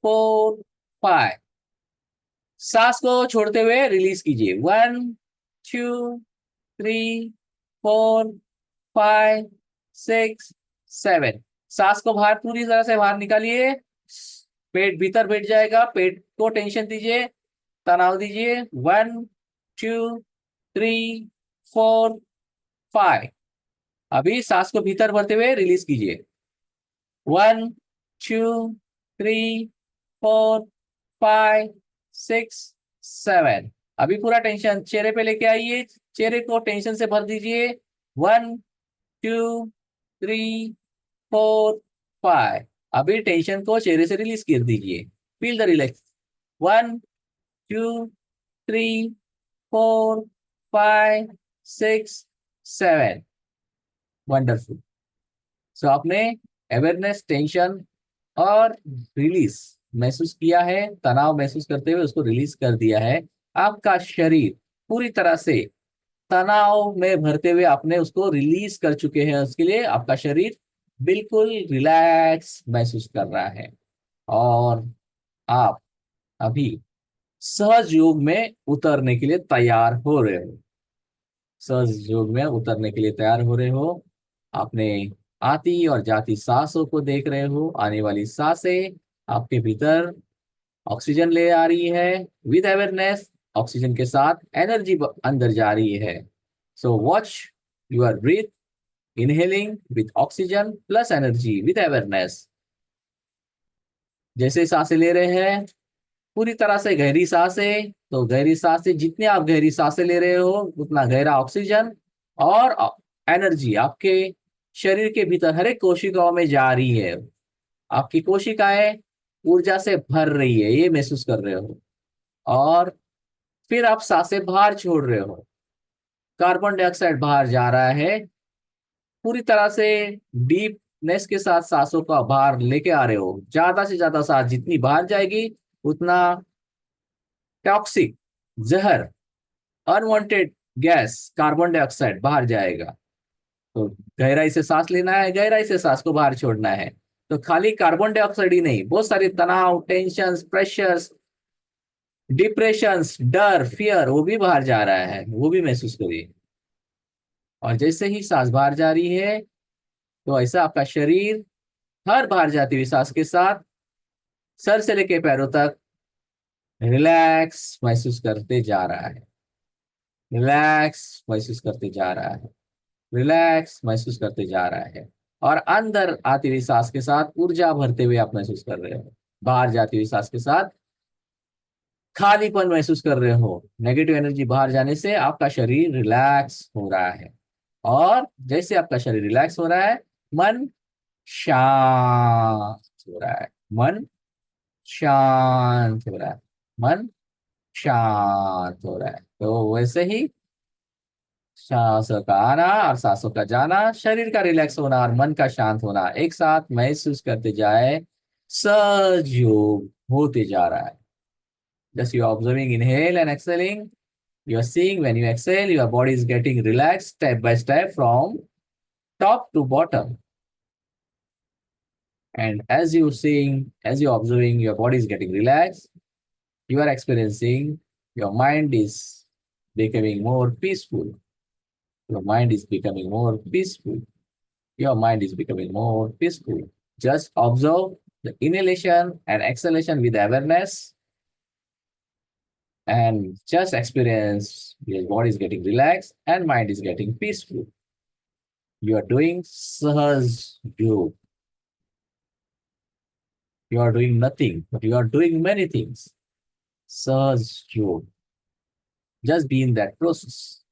Speaker 1: 4, 5, सांस को छोड़ते हुए रिलीज कीजिए। 1, 2, 3, 4, 5, 6, 7, सांस को बाहर, पूरी तरह से बाहर निकालिए, पेट भीतर बैठ जाएगा, पेट को टेंशन दीजिए, तनाव दीजिए। 1, 2, 3, 4, 5, अभी सांस को भीतर भरते हुए रिलीज कीजिए। 1, 2, 3, 4, 5, 6, 7, अभी पूरा टेंशन चेहरे पे लेके आइए, चेहरे को टेंशन से भर दीजिए। 1, 2, 3, 4, 5, अभी टेंशन को चेहरे से रिलीज कर दीजिए। Feel the relax. 1, 2, 3, 4, 5, 6, 7, वंडरफुल। सो आपने अवेयरनेस, टेंशन और रिलीज महसूस किया है, तनाव महसूस करते हुए उसको रिलीज कर दिया है। आपका शरीर पूरी तरह से तनाव में भरते हुए आपने उसको रिलीज कर चुके हैं, उसके लिए आपका शरीर बिल्कुल रिलैक्स महसूस कर रहा है। और आप अभी सहज योग में उतरने के लिए तैयार हो रहे हो, सहज योग में उतरने के लिए तैयार हो रहे हो। आपने आती और जाती सांसों को देख रहे हो, आने वाली सांसें आपके भीतर ऑक्सीजन ले आ रही है, विद अवेयरनेस ऑक्सीजन के साथ एनर्जी अंदर जा रही है। So watch your breath, inhaling with oxygen plus energy with awareness. जैसे सांसें ले रहे हैं, पूरी तरह से गहरी सांसें, तो गहरी सांसें, जितनी आप गहरी सांसें ले रहे हो उतना गहरा ऑक्सीजन और एनर्जी आपके शरीर के भीतर हर एक कोशिकाओं में जा रही है। आपकी कोशिकाएं ऊर्जा से भर रही है, ये महसूस कर रहे हो। और फिर आप सांसें बाहर छोड़ रहे हो, कार्बन डाइऑक्साइड बाहर जा रहा है, पूरी तरह से डीपनेस के साथ सांसों का बाहर लेके आ रहे हो। ज्यादा से ज्यादा सांस जितनी बाहर जाएगी उतना टॉक्सिक, जहर, अनवांटेड गैस, कार्बन डाइऑक्साइड बाहर जाएगा। तो गहराई से सांस लेना है, गहराई से सांस को बाहर छोड़ना है। तो खाली कार्बन डाइऑक्साइड ही नहीं, बहुत सारे तनाव, टेंशन, प्रेशर्स, डिप्रेशंस, डर, फियर, वो भी बाहर जा रहा है, वो भी महसूस करिए। और जैसे ही सांस बाहर जा रही है, तो ऐसा आपका शरीर हर बाहर जाती हुई सांस के साथ सर से लेके पैरों तक रिलैक्स महसूस करते जा रहा है, रिलैक्स महसूस करते जा रहा है, रिलैक्स महसूस करते जा रहा है। और अंदर आती हुई सांस के साथ ऊर्जा भरते हुए आप महसूस कर रहे हो, बाहर जाती हुई सांस के साथ खालीपन महसूस कर रहे हो। नेगेटिव एनर्जी बाहर जाने से आपका शरीर रिलैक्स हो रहा है। और जैसे आपका शरीर रिलैक्स हो रहा है, मन शांत हो रहा है, मन शांत हो रहा है, मन शांत हो रहा है। तो वैसे ही सांसों का आना और सांसों का जाना, शरीर का रिलैक्स होना और मन का शांत होना एक साथ महसूस करते जाए, सहज योग होते जा रहा है। Just you observing, inhale and exhaling, You are seeing when you exhale, your body is getting relaxed step by step from top to bottom. And as you seeing, as you're observing, your body is getting relaxed, you are experiencing your mind is becoming more peaceful. Your mind is becoming more peaceful. Your mind is becoming more peaceful. Just observe the inhalation and exhalation with awareness and just experience your body is getting relaxed and mind is getting peaceful. You are doing Sahaj Yog. You are doing nothing, but you are doing many things. Sahaj Yog. Just be in that process.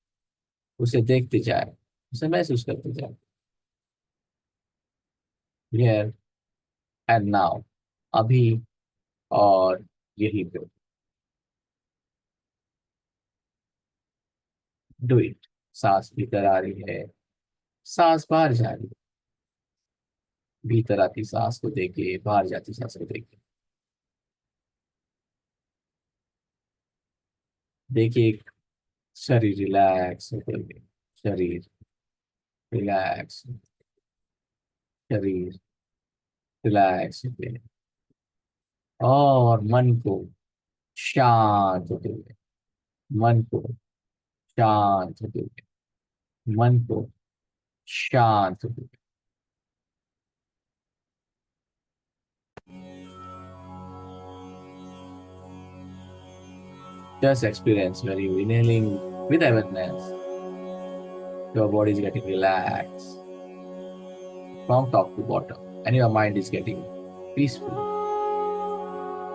Speaker 1: उसे देखते जाए, उसे महसूस करते जाए. Here and now. अभी और यही पे. Do it. सांस भीतर आ रही है, सांस बाहर जा रही है. भीतर आती सांस को देखे, बाहर जाती सांस को देखे. देखिए शरीर रिलैक्स होते हुए, शरीर रिलैक्स, शरीर रिलैक्स होते हैं और मन को शांत होते हुए, मन को शांत होते हुए, मन को शांत होते हुए. Just experience where you inhaling with awareness. Your body is getting relaxed from top to bottom, and your mind is getting peaceful.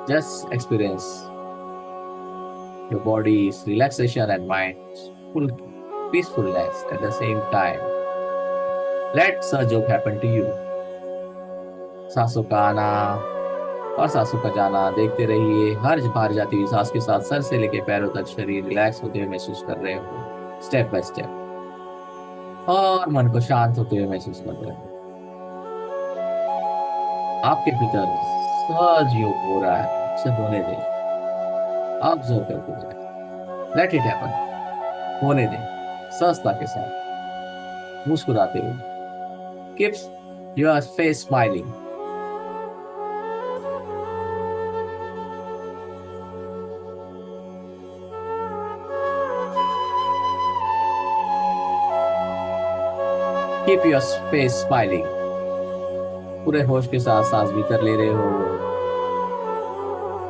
Speaker 1: Just experience your body's relaxation and mind's full peacefulness at the same time. Let Sajog happen to you. सांसों का आना और सांसों का जाना देखते रहिए. हर बाहर जाती हुई सांस के साथ सर से लेकर पैरों तक शरीर रिलैक्स होते हुए महसूस कर रहे हो, स्टेप बाय स्टेप. और मन को शांत होते हुए महसूस कर रहे हो. आपके भीतर सहज योग हो रहा है, उसे होने दें. ऑब्जर्व करते जाए. Let it happen. होने दें सहजता के साथ, मुस्कुराते हुए. Keep your face smiling. Keep your face smiling. पूरे होश के साथ सांस भीतर ले रहे हो.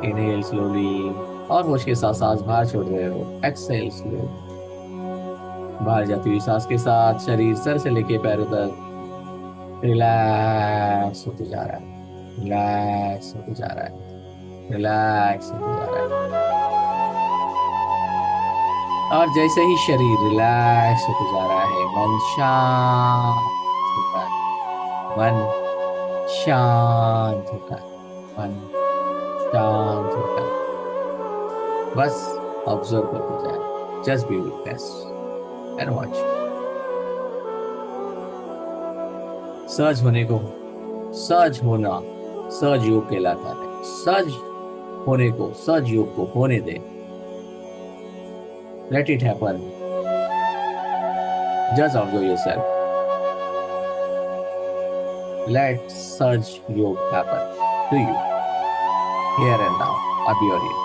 Speaker 1: इनहेल स्लोली और होश के साथ सांस बाहर छोड़ रहे हो. Exhale slow. बाहर जाती हुई सांस के साथ शरीर सर से लेके पैरों तक रिलैक्स होते जा रहा है, रिलैक्स होते जा रहा है, रिलैक्स होते जा रहा है. और जैसे ही शरीर रिलैक्स होते जा रहा है, मन शांत होता है, मन शांत होता है, मन शांत होता है. बस ऑब्जर्व करते जाए. Just be witness and watch. सहज होने को, सहज होना सहज योग कहलाता है. सहज होने को, सहज योग को होने दे. Let it happen. Just observe yourself. Let Saj Yoga happen to you here and now. Abhi aur here.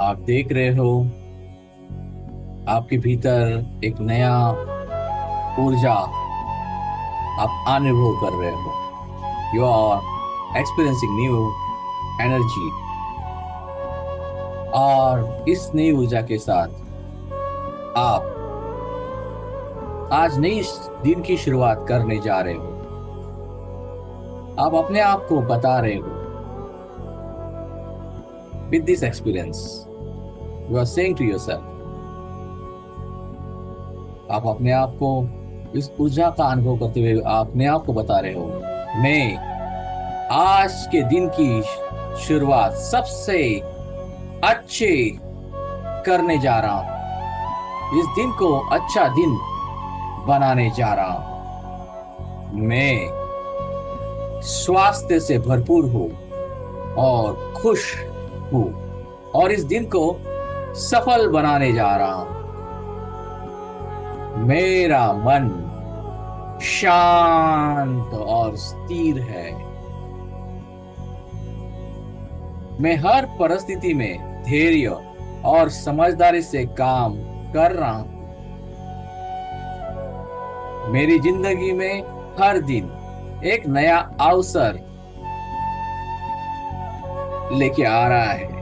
Speaker 1: आप देख रहे हो आपके भीतर एक नया ऊर्जा आप अनुभव कर रहे हो। You are experiencing new energy. और इस नई ऊर्जा के साथ आप आज नई दिन की शुरुआत करने जा रहे हो। आप अपने आप को बता रहे हो with this experience you are saying to yourself, आप अपने आप को इस ऊर्जा का अनुभव करते हुए अपने आप को बता रहे हो, मैं आज के दिन की शुरुआत सबसे अच्छे करने जा रहा हूं। इस दिन को अच्छा दिन बनाने जा रहा हूं। मैं स्वास्थ्य से भरपूर हूं और खुश हूं और इस दिन को सफल बनाने जा रहा हूं। मेरा मन शांत और स्थिर है। मैं हर परिस्थिति में धैर्य और समझदारी से काम कर रहा हूं। मेरी जिंदगी में हर दिन एक नया अवसर लेके आ रहा है।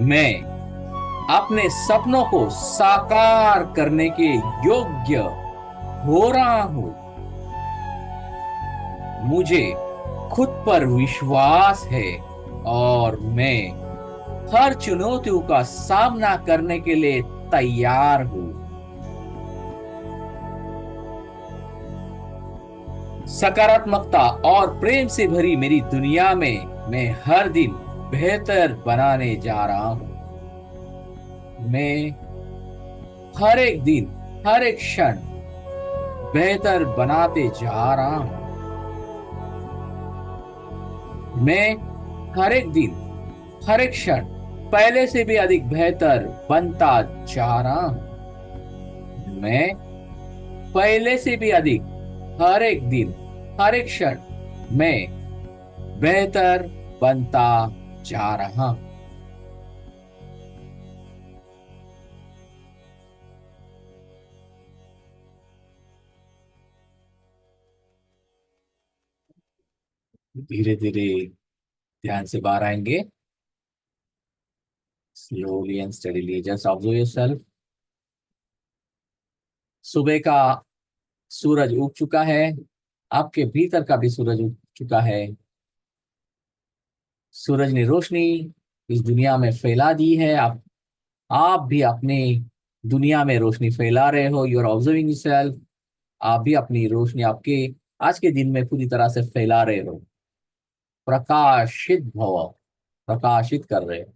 Speaker 1: मैं अपने सपनों को साकार करने के योग्य हो रहा हूं। मुझे खुद पर विश्वास है और मैं हर चुनौतियों का सामना करने के लिए तैयार हूं। सकारात्मकता और प्रेम से भरी मेरी दुनिया में मैं हर दिन बेहतर बनाने जा रहा हूं। मैं हर एक दिन, हर एक क्षण बेहतर बनाते जा रहा हूं। मैं हर एक दिन, हर एक क्षण पहले से भी अधिक बेहतर बनता जा रहा हूं। मैं पहले से भी अधिक हर एक दिन, हर एक क्षण मैं बेहतर बनता जा रहा हूं। धीरे धीरे ध्यान से बाहर आएंगे। Slowly and steadily just observe yourself. सुबह का सूरज उग चुका है। आपके भीतर का भी सूरज उग चुका है। सूरज ने रोशनी इस दुनिया में फैला दी है। आप भी अपनी दुनिया में रोशनी फैला रहे हो। You are observing yourself. आप भी अपनी रोशनी आपके आज के दिन में पूरी तरह से फैला रहे हो। प्रकाशित भव, प्रकाशित कर रहे हो।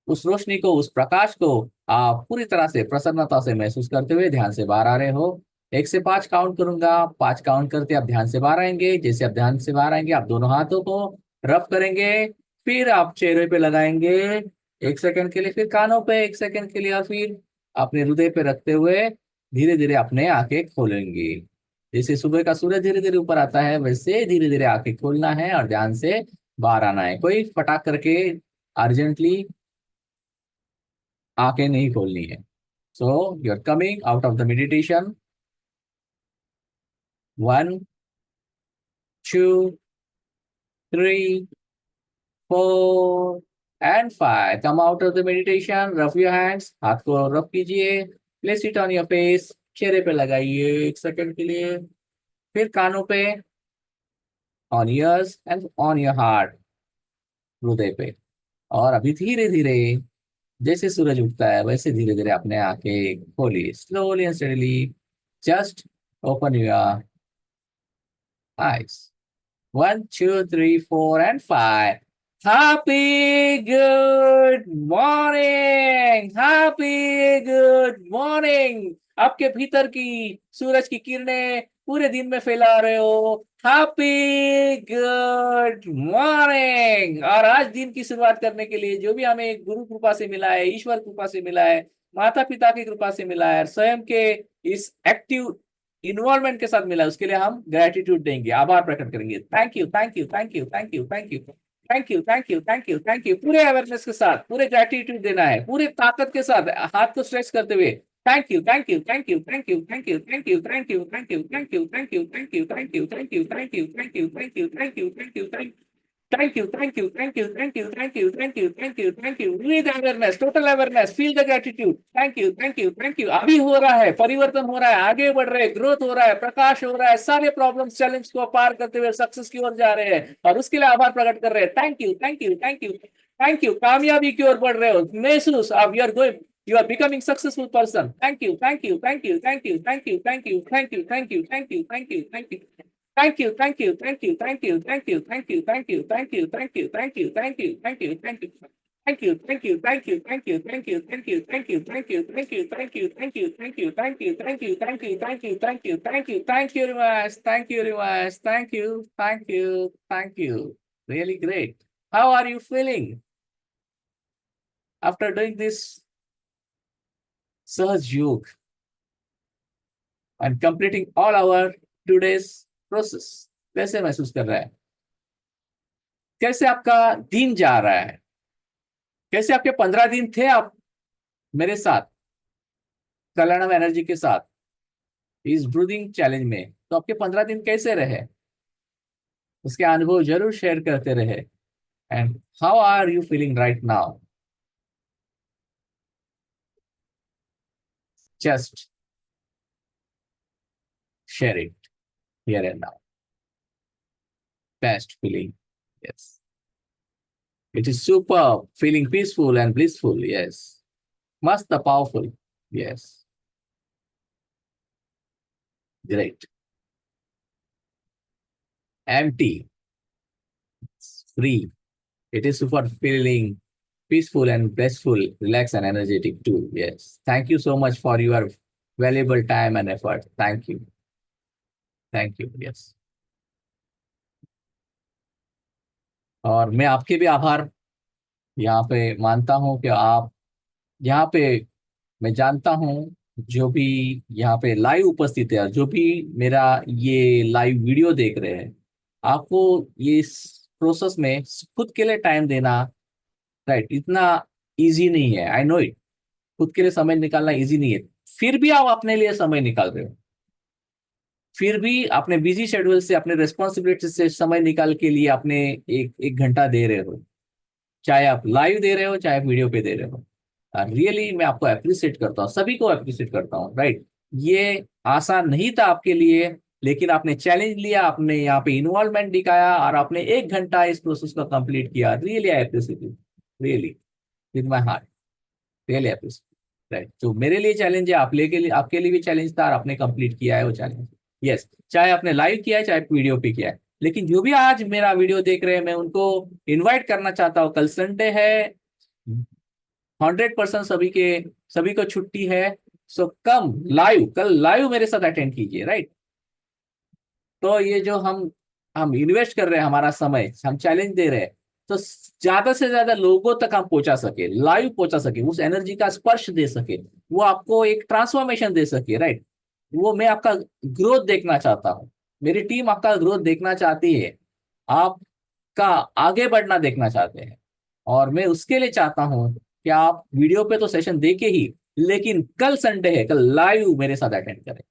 Speaker 1: उस रोशनी को, उस प्रकाश को आप पूरी तरह से प्रसन्नता से महसूस करते हुए ध्यान से बाहर आ रहे हो। 1 से 5 काउंट करूंगा। 5 काउंट करते आप ध्यान से बाहर आएंगे। जैसे आप ध्यान से बाहर आएंगे, आप दोनों हाथों को रफ करेंगे, फिर आप चेहरे पे लगाएंगे 1 सेकंड के लिए, फिर कानों पे 1 सेकंड के लिए, और फिर अपने हृदय पे रखते हुए धीरे धीरे अपने आंखें खोलेंगे। जैसे सुबह का सूरज धीरे धीरे ऊपर आता है, वैसे धीरे धीरे आंखें खोलना है और ध्यान से बाहर आना है। कोई फटाक करके अर्जेंटली आंखें नहीं खोलनी है। So you are coming out of the meditation. 1, 2, 3, 4 and 5। come out of the meditation, rub your hands। हाथ को रब कीजिए। Place it on your face. चेहरे पे लगाइए 1 सेकंड के लिए, फिर कानों पे, on years and on your heart, हृदय पे। और अभी धीरे धीरे जैसे सूरज उगता है वैसे धीरे धीरे अपने आंखें खोलिए। Slowly and steadily just open your eyes। 1, 2, 3, 4 and 5। Happy good morning, happy good morning। आपके भीतर की सूरज की किरणें पूरे दिन में फैला रहे हो। Happy good morning. और आज दिन की शुरुआत करने के लिए जो भी हमें गुरु कृपा से मिला है, ईश्वर कृपा से मिला है, माता पिता की कृपा से मिला है, स्वयं के इस एक्टिव इन्वॉल्वमेंट के साथ मिला है, उसके लिए हम ग्रेटिट्यूड देंगे, आभार प्रकट करेंगे। Thank you, thank you, thank you, thank you, thank you. Thank you, thank you, thank you, thank you, पूरे अवेयरनेस के साथ, पूरे ग्रेटिट्यूड देना है, पूरे ताकत के साथ, हाथ को स्ट्रेच करते हुए, thank you, thank you, thank you, thank you, thank you, thank you, thank you, thank you, thank you, thank you, thank you, thank you, thank you, thank you, thank you, thank you, thank you, thank you, thank you, thank you, thank you, thank you, thank you, thank you, thank you, thank you, thank you. Breathe awareness, total awareness, feel the gratitude. Thank you, thank you, thank you. अभी हो रहा है, परिवर्तन हो रहा है, आगे बढ़ रहे हैं, ग्रोथ हो रहा है, प्रकाश हो रहा है, सारे प्रॉब्लम्स चैलेंज को पार करते हुए सक्सेस की ओर जा रहे हैं और उसके लिए आभार प्रकट कर रहे हैं. Thank you, thank you, thank you, thank you. कामयाबी की ओर बढ़ रहे हो, महसूस अब you are going, you are becoming successful person. Thank you, thank you, thank you, thank you, thank you, thank you, thank you, thank you, thank you, thank you, thank you. Thank you, thank you, thank you, thank you, thank you, thank you, thank you, thank you, thank you, thank you, thank you, thank you, thank you. Thank you, thank you, thank you, thank you, thank you, thank you, thank you, thank you, thank you, thank you, thank you, thank you, thank you, thank you, thank you, thank you, thank you, thank you, thank you very much, thank you very much, thank you, thank you, thank you. Really great. How are you feeling after doing this Sahaj Yog and completing all our today's process? कैसे महसूस कर रहा है? कैसे आपका दिन जा रहा है? कैसे आपके 15 दिन थे आप मेरे साथ कल्याणम एनर्जी के साथ इस ब्रीदिंग चैलेंज में? तो आपके 15 दिन कैसे रहे? उसके अनुभव जरूर शेयर करते रहे. And how are you feeling right now? Just share it here and now. Best feeling. Yes. It is super feeling peaceful and blissful. Yes. मस्त powerful. Yes. Great. Empty. Free. It is super feeling peaceful and blissful, relaxed and energetic too. Yes. Thank you so much for your valuable time and effort. Thank you. Thank you. Yes. और मैं आपके भी आभार यहाँ पे मानता हूँ कि आप यहाँ पे, मैं जानता हूँ जो भी यहाँ पे लाइव उपस्थित है और जो भी मेरा ये लाइव वीडियो देख रहे हैं, आपको ये इस प्रोसेस में खुद के लिए टाइम देना, राइट, इतना इजी नहीं है. I know it. खुद के लिए समय निकालना इजी नहीं है. फिर भी आप अपने लिए समय निकाल रहे हो. फिर भी अपने बिजी शेड्यूल से, अपने रेस्पॉन्सिबिलिटी से समय निकाल के लिए अपने एक एक घंटा दे रहे हो. चाहे आप लाइव दे रहे हो, चाहे वीडियो पे दे रहे हो. रियली मैं आपको अप्रिशिएट करता हूँ, सभी को अप्रिशिएट करता हूँ. राइट. ये आसान नहीं था आपके लिए, लेकिन आपने चैलेंज लिया, आपने यहाँ पे इन्वॉल्वमेंट दिखाया और आपने 1 घंटा इस प्रोसेस को कंप्लीट किया. Really I appreciate. Really with my heart. Really appreciate. Right. तो मेरे लिए चैलेंज है, आपके लिए भी चैलेंज था और आपने कंप्लीट किया है वो चैलेंज. यस. चाहे आपने लाइव किया है, चाहे वीडियो पे किया है, लेकिन जो भी आज मेरा वीडियो देख रहे हैं, मैं उनको इनवाइट करना चाहता हूँ. कल संडे है, 100% सभी को छुट्टी है. सो कम लाइव, कल लाइव मेरे साथ अटेंड कीजिए. राइट. तो ये जो हम इन्वेस्ट कर रहे हैं हमारा समय, हम चैलेंज दे रहे हैं, तो ज्यादा से ज्यादा लोगों तक हम पहुंचा सके, लाइव पहुंचा सके, उस एनर्जी का स्पर्श दे सके, वो आपको एक ट्रांसफॉर्मेशन दे सके. राइट. वो मैं आपका ग्रोथ देखना चाहता हूँ. मेरी टीम आपका ग्रोथ देखना चाहती है. आपका आगे बढ़ना देखना चाहते हैं. और मैं उसके लिए चाहता हूँ कि आप वीडियो पे तो सेशन देके ही, लेकिन कल संडे है, कल लाइव मेरे साथ अटेंड करें.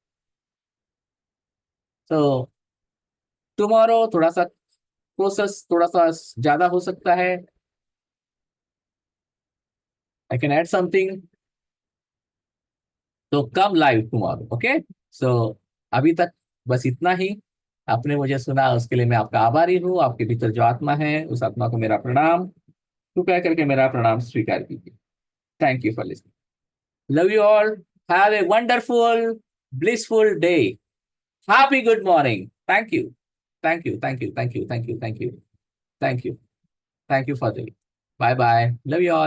Speaker 1: तो टुमारो थोड़ा सा प्रोसेस थोड़ा सा ज्यादा हो सकता है. I can add something. तो कम लाइव टुमारो. ओके. सो अभी तक बस इतना ही. आपने मुझे सुना, उसके लिए मैं आपका आभारी हूँ. आपके भीतर जो आत्मा है, उस आत्मा को मेरा प्रणाम. कृपया करके मेरा प्रणाम स्वीकार कीजिए. Thank you for listening. Love you all. Have a wonderful blissful day. Happy good morning. Thank you. Thank you. Thank you. Thank you. Thank you. Thank you. Thank you. Thank you for the. Bye bye. Love you all.